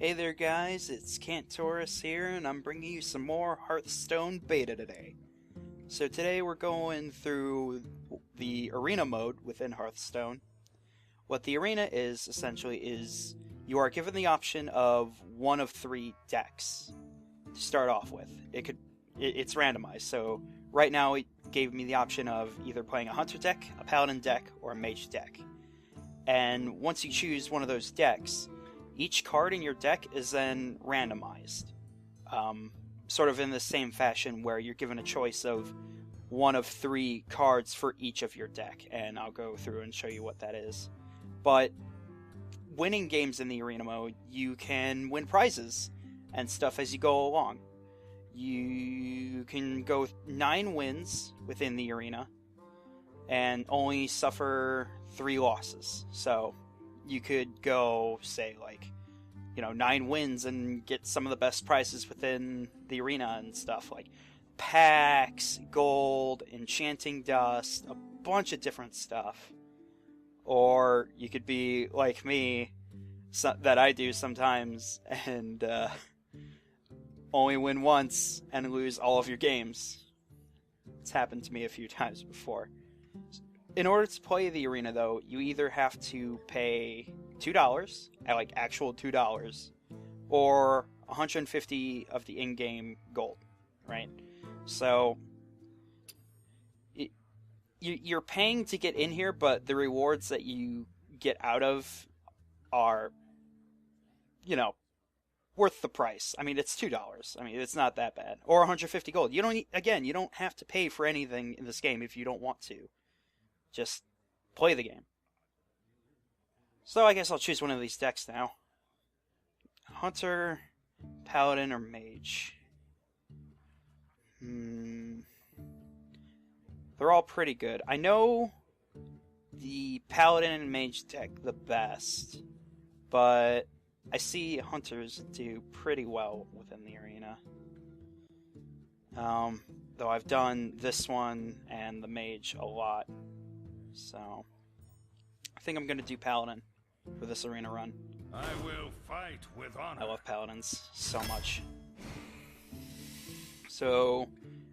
Hey there guys, it's Cantorus here, and I'm bringing you some more Hearthstone beta today. So today we're going through the arena mode within Hearthstone. What the arena is, essentially, is you are given the option of one of three decks to start off with. It's randomized, so right now it gave me the option of either playing a Hunter deck, a Paladin deck, or a Mage deck. And once you choose one of those decks, each card in your deck is then randomized. Sort of in the same fashion where you're given a choice of one of three cards for each of your deck. And I'll go through and show you what that is. But winning games in the arena mode, you can win prizes and stuff as you go along. You can go 9 wins within the arena and only suffer 3 losses. So you could go, say, 9 wins and get some of the best prizes within the arena and stuff, like packs, gold, enchanting dust, a bunch of different stuff. Or you could be like me, that I do sometimes, and only win once and lose all of your games. It's happened to me a few times before. In order to play the arena, though, you either have to pay $2, actual $2, or 150 of the in-game gold, right? So you're paying to get in here, but the rewards that you get out of are, worth the price. I mean, it's $2. I mean, it's not that bad. Or 150 gold. You don't have to pay for anything in this game if you don't want to. Just play the game. So I guess I'll choose one of these decks now. Hunter, Paladin, or Mage. They're all pretty good. I know the Paladin and Mage deck the best, but I see Hunters do pretty well within the arena. Though I've done this one and the Mage a lot. So I think I'm going to do Paladin for this arena run. I will fight with honor. I love Paladins so much. So,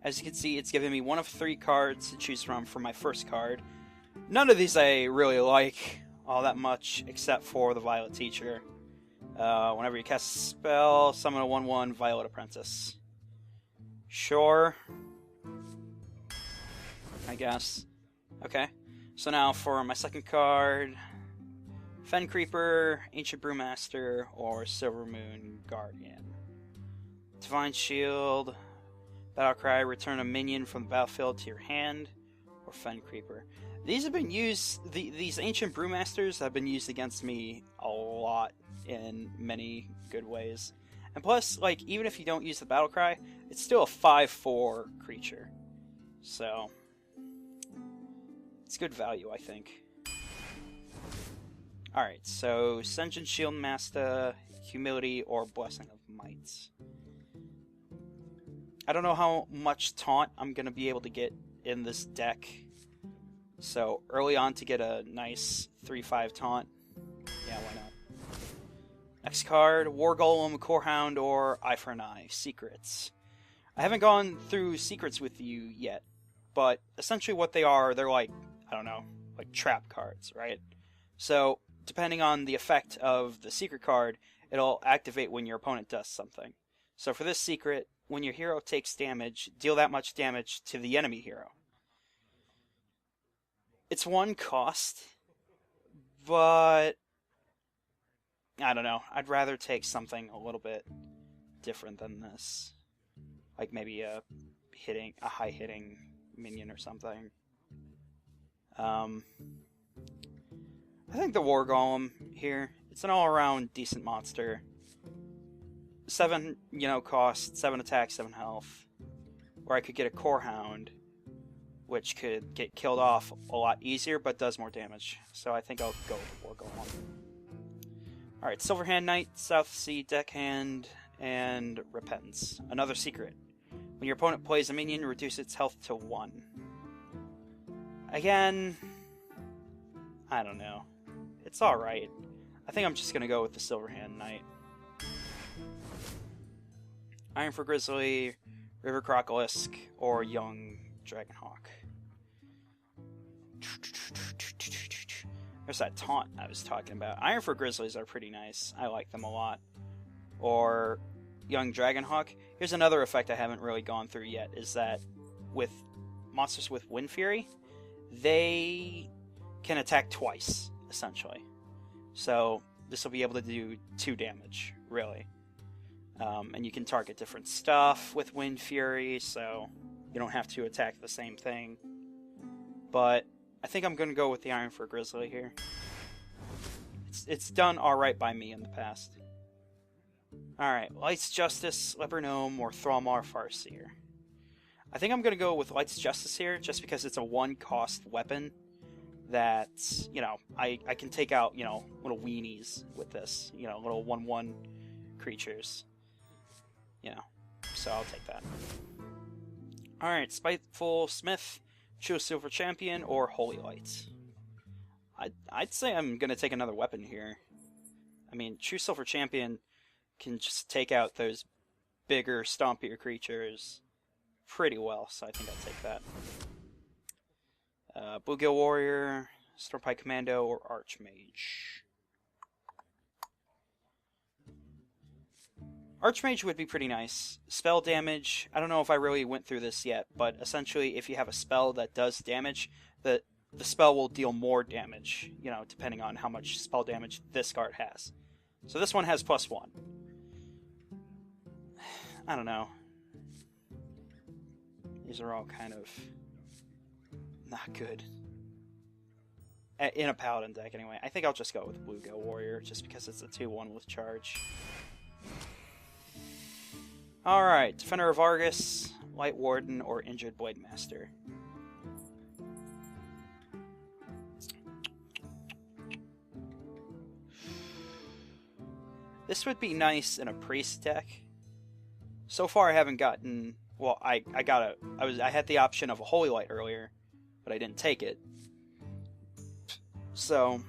as you can see, it's giving me one of 3 cards to choose from for my first card. None of these I really like all that much, except for the Violet Teacher. Whenever you cast a spell, summon a 1/1 Violet Apprentice. Sure. I guess. Okay. So now for my second card, Fen Creeper, Ancient Brewmaster, or Silver Moon Guardian. Divine Shield, Battlecry, return a minion from the battlefield to your hand, or Fen Creeper. These have been used, these Ancient Brewmasters have been used against me a lot in many good ways. And plus, even if you don't use the Battlecry, it's still a 5/4 creature. So it's good value, I think. Alright, so Ascension Shield Master, Humility, or Blessing of Might. I don't know how much taunt I'm going to be able to get in this deck. So early on to get a nice 3/5 taunt. Yeah, why not? Next card, War Golem, Corehound, or Eye for an Eye, Secrets. I haven't gone through Secrets with you yet, but essentially what they are, they're like trap cards, right? So, depending on the effect of the secret card, it'll activate when your opponent does something. So for this secret, when your hero takes damage, deal that much damage to the enemy hero. It's 1 cost, but I don't know. I'd rather take something a little bit different than this. Like maybe a high-hitting minion or something. I think the War Golem here, it's an all-around decent monster. 7, cost, 7 attack, 7 health. Or I could get a Corehound, which could get killed off a lot easier, but does more damage. So I think I'll go with the War Golem. Alright, Silverhand Knight, South Sea Deckhand, and Repentance. Another secret. When your opponent plays a minion, reduce its health to 1. Again, I don't know. It's alright. I think I'm just going to go with the Silverhand Knight. Iron for Grizzly, River Crocolisk, or Young Dragonhawk. There's that taunt I was talking about. Iron for Grizzlies are pretty nice. I like them a lot. Or Young Dragonhawk. Here's another effect I haven't really gone through yet, is that with monsters with Wind Fury, they can attack twice, essentially. So this will be able to do 2 damage, really. And you can target different stuff with Wind Fury, so you don't have to attack the same thing. But I think I'm going to go with the Iron for Grizzly here. It's done alright by me in the past. Alright, Light's Justice, Leper Gnome, or Thrallmar Farseer. I think I'm going to go with Light's Justice here, just because it's a 1-cost weapon that, you know, I can take out, you know, little weenies with this. You know, little 1/1 creatures. You know, so I'll take that. Alright, Spiteful Smith, True Silver Champion, or Holy Light. I'd say I'm going to take another weapon here. I mean, True Silver Champion can just take out those bigger, stompier creatures pretty well, so I think I'll take that. Bluegill Warrior, Stormpike Commando, or Archmage. Archmage would be pretty nice. Spell damage, I don't know if I really went through this yet, but essentially if you have a spell that does damage, the spell will deal more damage, you know, depending on how much spell damage this card has. So this one has +1. I don't know. These are all kind of not good. In a Paladin deck, anyway. I think I'll just go with Bluegill Warrior, just because it's a 2/1 with charge. Alright, Defender of Argus, Light Warden, or Injured Blade Master. This would be nice in a priest deck. So far I haven't gotten... Well, I had the option of a Holy Light earlier, but I didn't take it. So,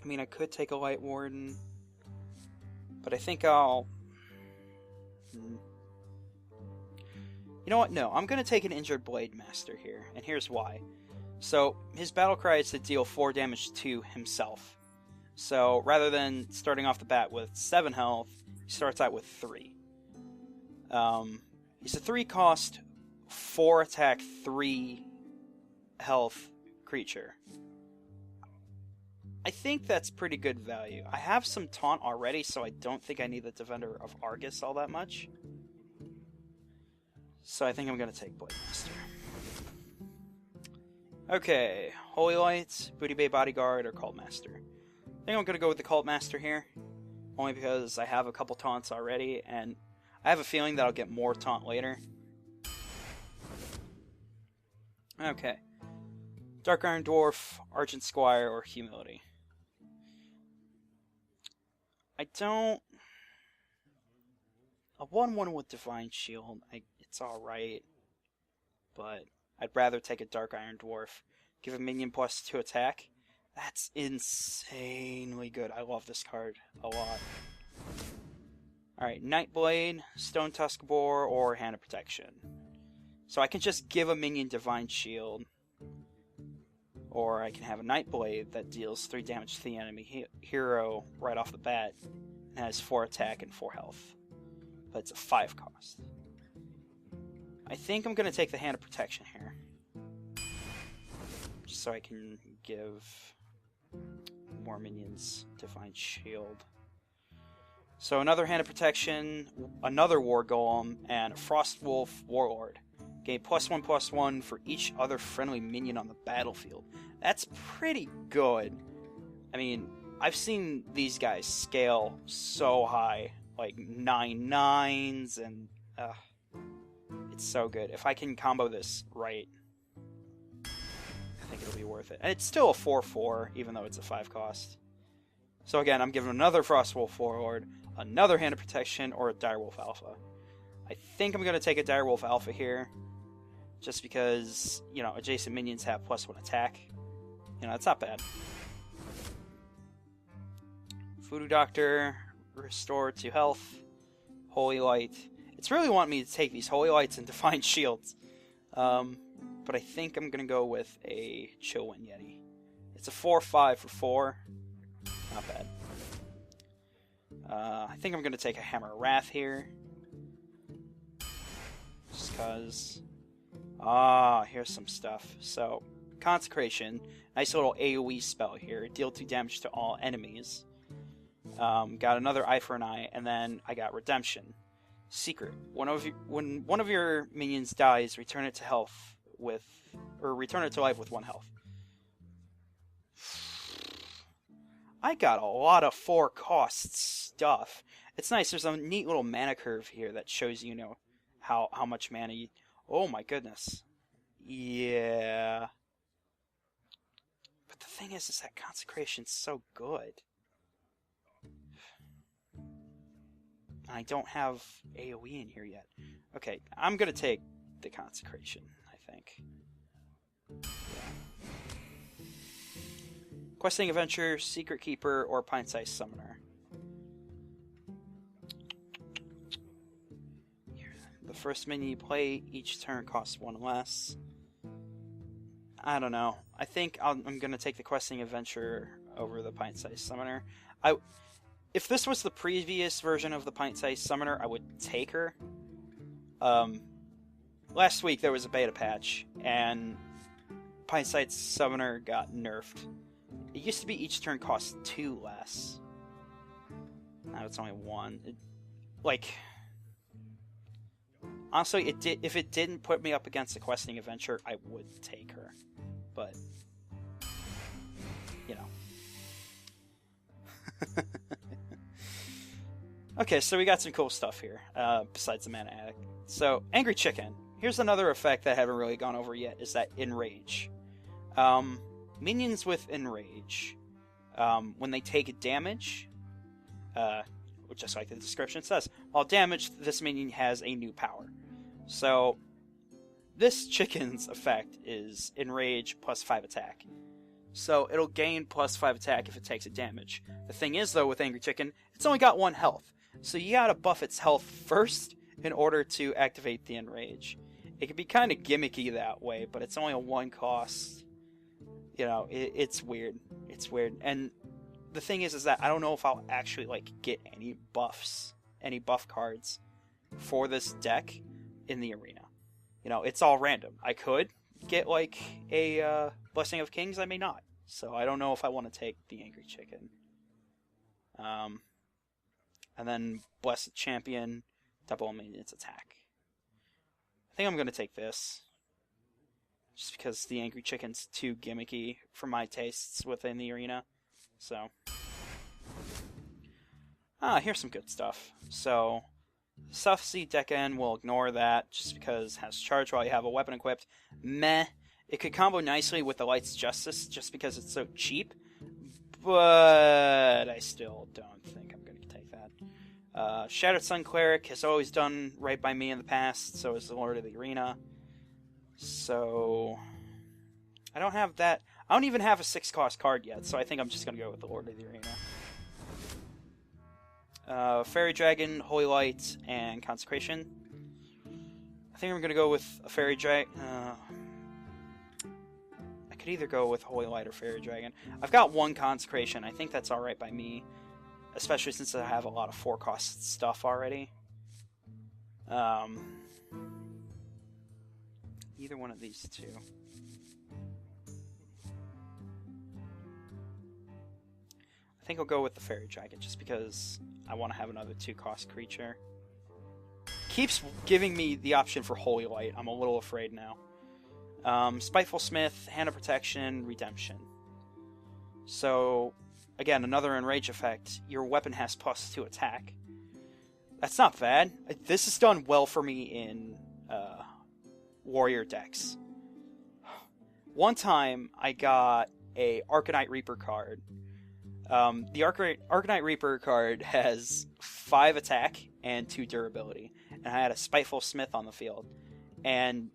I mean, I could take a Light Warden, but I think I'll... You know what? No, I'm going to take an Injured Blade Master here, and here's why. So, his battle cry is to deal 4 damage to himself. So, rather than starting off the bat with 7 health, he starts out with 3. He's a 3-cost, 4 attack, 3 health creature. I think that's pretty good value. I have some taunt already, so I don't think I need the Defender of Argus all that much. So I think I'm going to take Blade Master. Okay, Holy Light, Booty Bay Bodyguard, or Cult Master. I think I'm going to go with the Cult Master here, only because I have a couple taunts already, and I have a feeling that I'll get more taunt later. Okay. Dark Iron Dwarf, Argent Squire, or Humility. I don't... A 1/1 with Divine Shield, it's alright. But I'd rather take a Dark Iron Dwarf. Give a minion +2 attack. That's insanely good. I love this card a lot. Alright, Nightblade, Stone Tusk Boar, or Hand of Protection. So I can just give a minion Divine Shield. Or I can have a Nightblade that deals 3 damage to the enemy hero right off the bat. And has 4 attack and 4 health. But it's a 5-cost. I think I'm going to take the Hand of Protection here. Just so I can give more minions Divine Shield. So another Hand of Protection, another War Golem, and a Frostwolf Warlord. Gain +1/+1 for each other friendly minion on the battlefield. That's pretty good. I mean, I've seen these guys scale so high. Like 9/9s, and it's so good. If I can combo this right, I think it'll be worth it. And it's still a 4/4, even though it's a 5-cost. So again, I'm giving another Frostwolf Warlord, another Hand of Protection, or a Direwolf Alpha. I think I'm going to take a Direwolf Alpha here, just because, you know, adjacent minions have +1 attack. You know, it's not bad. Voodoo Doctor, restore 2 health. Holy Light. It's really wanting me to take these Holy Lights and Divine Shields. But I think I'm going to go with a Chillwind Yeti. It's a 4/5 for 4. Not bad. I think I'm going to take a Hammer of Wrath here. Just because... here's some stuff. So, Consecration. Nice little AoE spell here. Deal 2 damage to all enemies. Got another Eye for an Eye, and then I got Redemption. Secret. When one of your minions dies, return it to life with 1 health. I got a lot of 4-cost stuff. It's nice. There's a neat little mana curve here that shows how much mana you... Oh my goodness. Yeah. But the thing is that Consecration's so good. I don't have AoE in here yet. Okay, I'm gonna take the Consecration, I think. Yeah. Questing Adventure, Secret Keeper, or Pint-Sized Summoner. The first minion you play each turn costs 1 less. I don't know. I think I'm gonna take the Questing Adventure over the Pint-Sized Summoner. If this was the previous version of the Pint-Sized Summoner, I would take her. Last week there was a beta patch, and Pint-Sized Summoner got nerfed. It used to be each turn cost 2 less. Now it's only 1. Honestly, if it didn't put me up against the Questing Adventure, I would take her. But, Okay, so we got some cool stuff here, besides the Mana Addict. So, Angry Chicken. Here's another effect that I haven't really gone over yet, is that Enrage. Minions with Enrage, when they take damage, just like the description says, while damaged, this minion has a new power. So, this chicken's effect is Enrage plus 5 attack. So, it'll gain plus 5 attack if it takes a damage. The thing is, though, with Angry Chicken, it's only got 1 health. So you gotta buff its health first in order to activate the Enrage. It can be kind of gimmicky that way, but it's only a 1 cost. It's weird. It's weird. And the thing is that I don't know if I'll actually, get any buffs, any buff cards for this deck in the arena. It's all random. I could get, a Blessing of Kings, I may not. So I don't know if I want to take the Angry Chicken. And then Blessed Champion, double maintenance attack. I think I'm going to take this. Just because the Angry Chicken's too gimmicky for my tastes within the arena. So. Here's some good stuff. So, Suffsy Deck End will ignore that just because it has charge while you have a weapon equipped. Meh. It could combo nicely with the Light's Justice just because it's so cheap. But I still don't think I'm going to take that. Shattered Sun Cleric has always done right by me in the past, so is the Lord of the Arena. So, I don't have that. I don't even have a 6-cost card yet, so I think I'm just going to go with the Lord of the Arena. Fairy Dragon, Holy Light, and Consecration. I think I'm going to go with a Fairy Dragon. I could either go with Holy Light or Fairy Dragon. I've got 1 Consecration. I think that's alright by me. Especially since I have a lot of 4-cost stuff already. Either one of these two. I think I'll go with the Fairy Dragon just because I want to have another 2-cost creature. Keeps giving me the option for Holy Light. I'm a little afraid now. Spiteful Smith, Hand of Protection, Redemption. So, again, another Enrage effect. Your weapon has plus 2 attack. That's not bad. This has done well for me in warrior decks. One time, I got a Arcanite Reaper card. The Arcanite Reaper card has 5 attack and 2 durability. And I had a Spiteful Smith on the field. And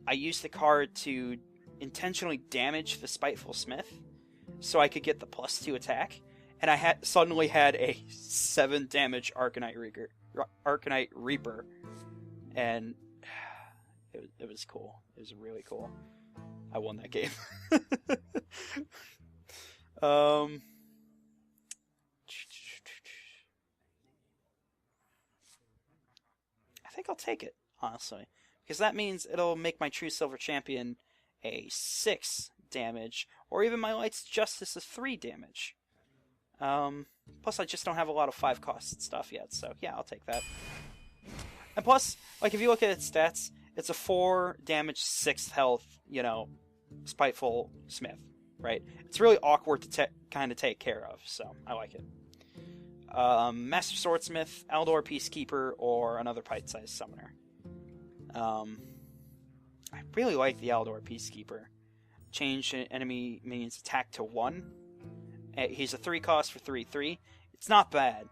I used the card to intentionally damage the Spiteful Smith so I could get the plus 2 attack. and I suddenly had a 7 damage Arcanite Reaper, and it was cool. It was really cool. I won that game. I think I'll take it, honestly, because that means it'll make my True Silver Champion a 6 damage, or even my Light's Justice a 3 damage. Plus, I just don't have a lot of 5-cost stuff yet, so yeah, I'll take that. And plus, like, if you look at its stats, it's a 4 damage, 6 health, Spiteful Smith, right? It's really awkward to kind of take care of, so I like it. Master Swordsmith, Aldor Peacekeeper, or another Pint-sized Summoner. I really like the Aldor Peacekeeper. Change enemy minion's attack to 1. He's a 3 cost for 3/3. It's not bad.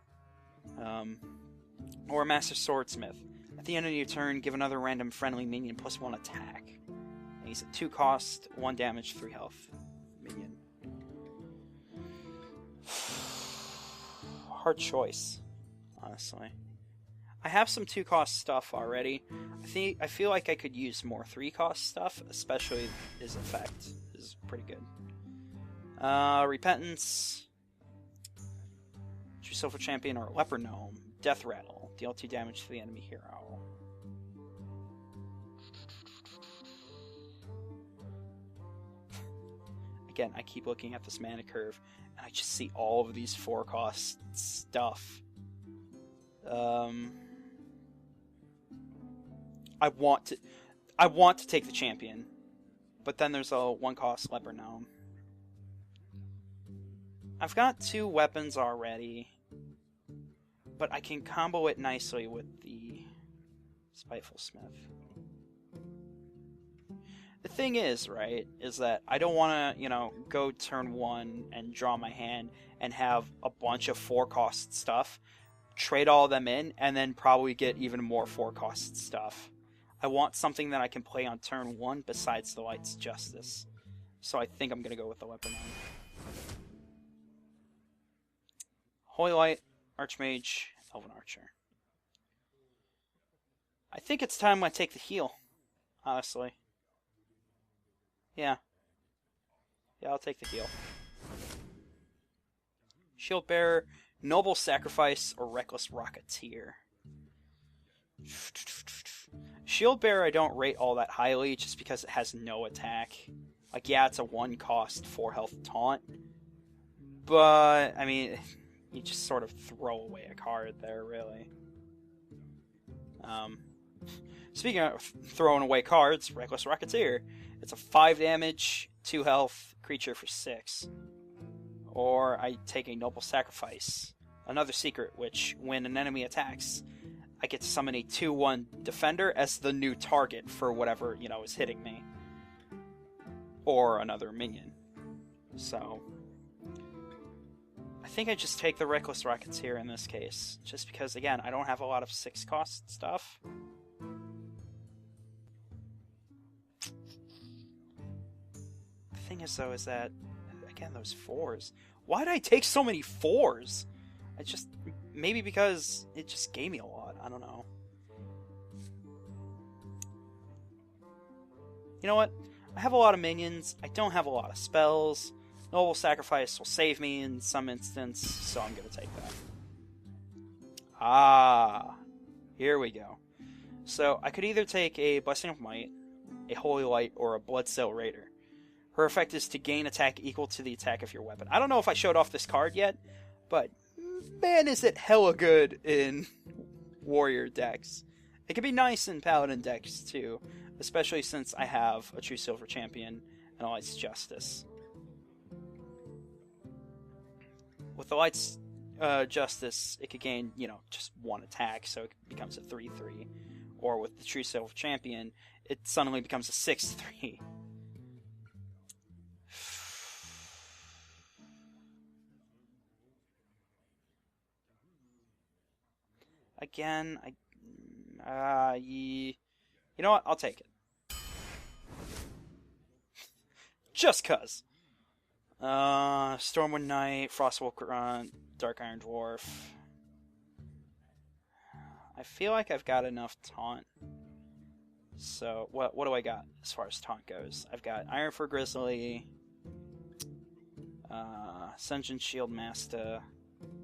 Or Master Swordsmith. At the end of your turn, give another random friendly minion +1 attack. And he's a 2 cost, 1 damage, 3 health minion. Hard choice, honestly. I have some 2-cost stuff already. I feel like I could use more 3-cost stuff, especially his effect is pretty good. Repentance, True Silver Champion, or Leper Gnome. Death Rattle, deal 2 damage to the enemy hero. Again, I keep looking at this mana curve, and I just see all of these 4-cost stuff. I want to take the champion, but then there's a 1-cost Leper Gnome. I've got 2 weapons already, but I can combo it nicely with the Spiteful Smith. The thing is, right, is that I don't want to, go turn 1 and draw my hand and have a bunch of 4-cost stuff, trade all of them in, and then probably get even more 4-cost stuff. I want something that I can play on turn 1 besides the Light's Justice. So I think I'm going to go with the Leper Gnome. Holy Light, Archmage, Elven Archer. I think it's time I take the heal, honestly. Yeah, I'll take the heal. Shield Bearer, Noble Sacrifice, or Reckless Rocketeer. Shield Bearer I don't rate all that highly just because it has no attack. Like, yeah, it's a 1-cost, 4 health taunt. But, I mean, you just sort of throw away a card there, really. Speaking of throwing away cards, Reckless Rocketeer. It's a 5 damage, 2 health creature for 6. Or I take a Noble Sacrifice. Another secret, which, when an enemy attacks, I get to summon a 2/1 Defender as the new target for whatever, is hitting me. Or another minion. So, I think I just take the Reckless Rocketeer in this case. Just because, again, I don't have a lot of 6-cost stuff. The thing is, though, is that, again, those 4s. Why did I take so many 4s? Maybe because it just gave me a lot. I don't know. You know what? I have a lot of minions. I don't have a lot of spells. Noble Sacrifice will save me in some instance, so I'm going to take that. Ah, here we go. So I could either take a Blessing of Might, a Holy Light, or a Bloodsail Raider. Her effect is to gain attack equal to the attack of your weapon. I don't know if I showed off this card yet, but man, is it hella good in warrior decks. It can be nice in paladin decks too, especially since I have a True Silver Champion and a Light's Justice. With the Light's Justice, it could gain, just 1 attack, so it becomes a 3/3. Or with the True Silver Champion, it suddenly becomes a 6/3. Again, you know what? I'll take it. Just cuz. Stormwind Knight, Frostwolf Grunt, Dark Iron Dwarf. I feel like I've got enough taunt. So, what do I got as far as taunt goes? I've got Iron for Grizzly, Ascension Shield Master,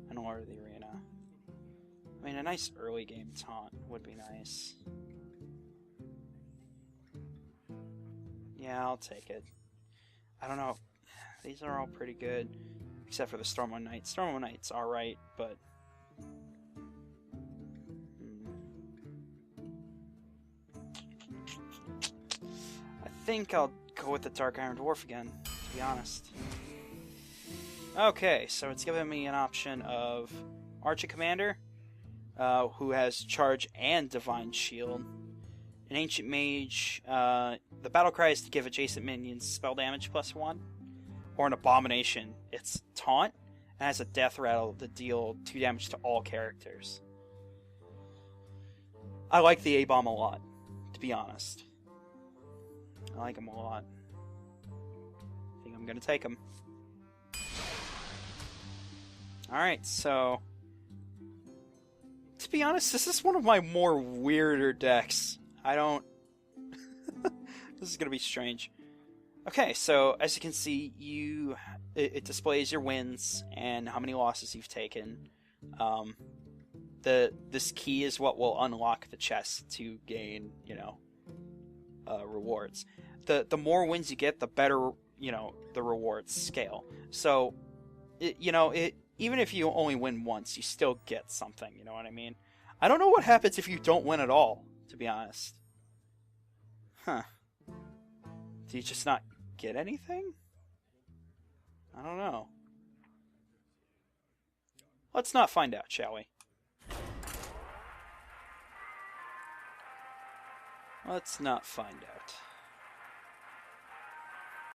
and Lord of the Arena. I mean, a nice early game taunt would be nice. Yeah, I'll take it. I don't know. These are all pretty good, except for the Stormwind Knight. Stormwind Knight's alright, but... I think I'll go with the Dark Iron Dwarf again, to be honest. Okay, so it's giving me an option of Archer Commander, who has Charge and Divine Shield. An Ancient Mage, the battle cry is to give adjacent minions spell damage +1. Or an Abomination, it's Taunt, and has a Death Rattle to deal 2 damage to all characters. I like the A-Bomb a lot, to be honest. I like him a lot. I think I'm gonna take him. Alright, so... to be honest, this is one of my more weirder decks. I don't... this is gonna be strange. Okay, so as you can see, it displays your wins and how many losses you've taken. This key is what will unlock the chest to gain, rewards. The more wins you get, the better, the rewards scale. So, even if you only win once, you still get something, you know what I mean? I don't know what happens if you don't win at all, to be honest. Huh. Do you just not get anything? I don't know. Let's not find out, shall we? Let's not find out.